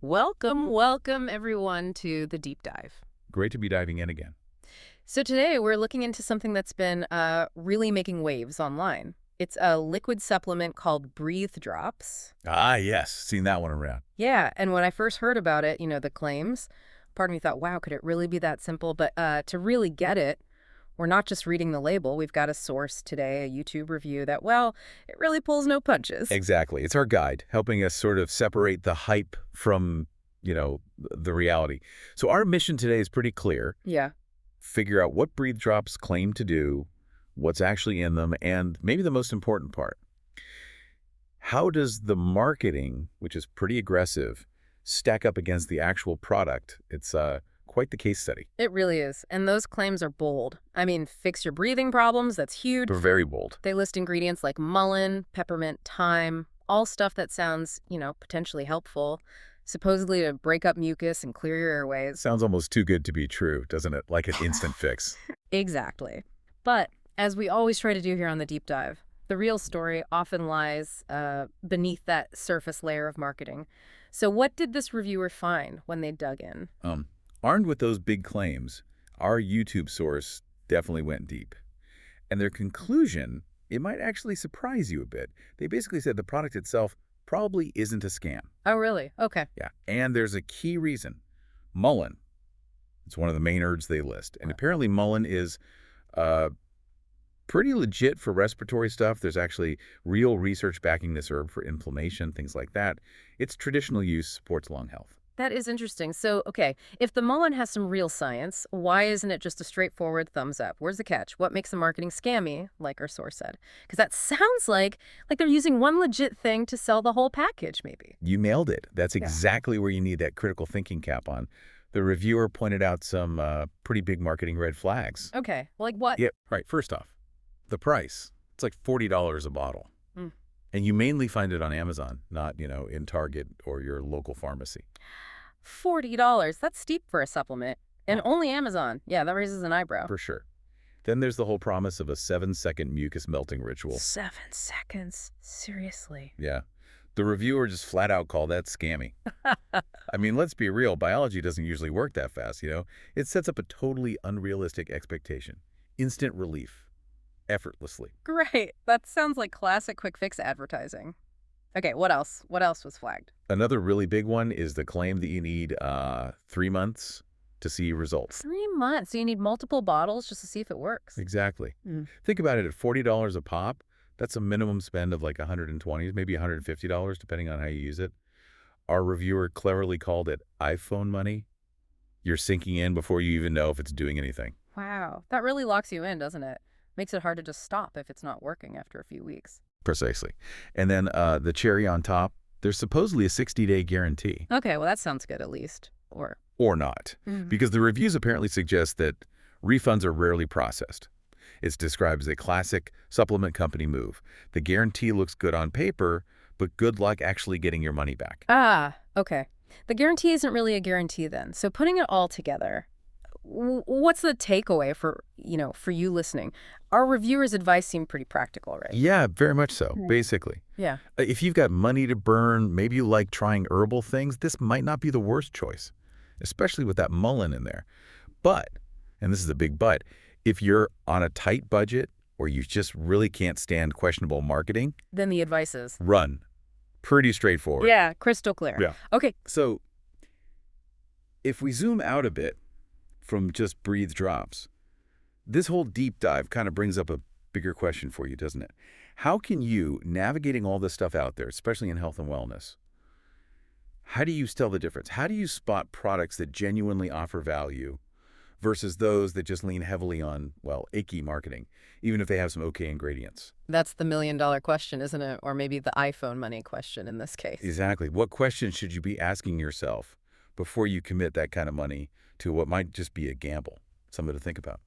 Welcome everyone to the deep dive. Great to be diving in again. So today we're looking into something that's been really making waves online. It's a liquid supplement called Breathe Drops. Ah, yes. Seen that one around. Yeah, and when I first heard about it, the claims, part of me thought, wow, could it really be that simple? But to really get it, we're not just reading the label. We've got a source today, a YouTube review that, well, it really pulls no punches. Exactly. It's our guide, helping us sort of separate the hype from, the reality. So our mission today is pretty clear. Yeah. Figure out what Breathe Drops claim to do, what's actually in them, and maybe the most important part. How does the marketing, which is pretty aggressive, stack up against the actual product? It's quite the case study. It really is. And those claims are bold. I mean, fix your breathing problems, that's huge. They're very bold. They list ingredients like mullein, peppermint, thyme, all stuff that sounds, potentially helpful, supposedly to break up mucus and clear your airways. Sounds almost too good to be true, doesn't it? Like an instant fix. Exactly. But as we always try to do here on the deep dive, the real story often lies beneath that surface layer of marketing. So what did this reviewer find when they dug in? Armed with those big claims, our YouTube source definitely went deep. And their conclusion, it might actually surprise you a bit. They basically said the product itself probably isn't a scam. Oh, really? Okay. Yeah. And there's a key reason. Mullein. It's one of the main herbs they list. And apparently mullein is pretty legit for respiratory stuff. There's actually real research backing this herb for inflammation, things like that. Its traditional use supports lung health. That is interesting. So, okay, if the mullein has some real science, why isn't it just a straightforward thumbs up? Where's the catch? What makes the marketing scammy, like our source said? Because that sounds like they're using one legit thing to sell the whole package, maybe. You nailed it. That's Yeah. exactly where you need that critical thinking cap on. The reviewer pointed out some pretty big marketing red flags. Okay, like what? Yep. Right. First off, the price. It's like $40 a bottle. Mm. And you mainly find it on Amazon, not, in Target or your local pharmacy. $40. That's steep for a supplement. And only Amazon. Yeah, that raises an eyebrow. For sure. Then there's the whole promise of a 7-second mucus melting ritual. 7 seconds? Seriously? Yeah. The reviewer just flat out called that scammy. I mean, let's be real. Biology doesn't usually work that fast, It sets up a totally unrealistic expectation. Instant relief. Effortlessly. Great. That sounds like classic quick fix advertising. Okay, what else? What else was flagged? Another really big one is the claim that you need 3 months to see results. 3 months. So you need multiple bottles just to see if it works. Exactly. Mm. Think about it. At $40 a pop, that's a minimum spend of like $120, maybe $150, depending on how you use it. Our reviewer cleverly called it iPhone money. You're sinking in before you even know if it's doing anything. Wow. That really locks you in, doesn't it? Makes it hard to just stop if it's not working after a few weeks. Precisely. And then the cherry on top, there's supposedly a 60-day guarantee. Okay, well, that sounds good at least. Or not. Because the reviews apparently suggest that refunds are rarely processed. It's described as a classic supplement company move. The guarantee looks good on paper, but good luck actually getting your money back. Ah, okay. The guarantee isn't really a guarantee then. So putting it all together, what's the takeaway for you listening? Our reviewer's advice seemed pretty practical, right? Yeah, very much so, basically. Yeah. If you've got money to burn, maybe you like trying herbal things, this might not be the worst choice, especially with that mullein in there. But, and this is a big but, if you're on a tight budget or you just really can't stand questionable marketing, Then the advice is? run. Pretty straightforward. Yeah, crystal clear. Yeah. Okay. So if we zoom out a bit from just Breathe Drops, this whole deep dive kind of brings up a bigger question for you, doesn't it? How can you, navigating all this stuff out there, especially in health and wellness, how do you tell the difference? How do you spot products that genuinely offer value versus those that just lean heavily on, well, icky marketing, even if they have some okay ingredients? That's the million-dollar question, isn't it? Or maybe the iPhone money question in this case. Exactly. What questions should you be asking yourself before you commit that kind of money to what might just be a gamble? Something to think about.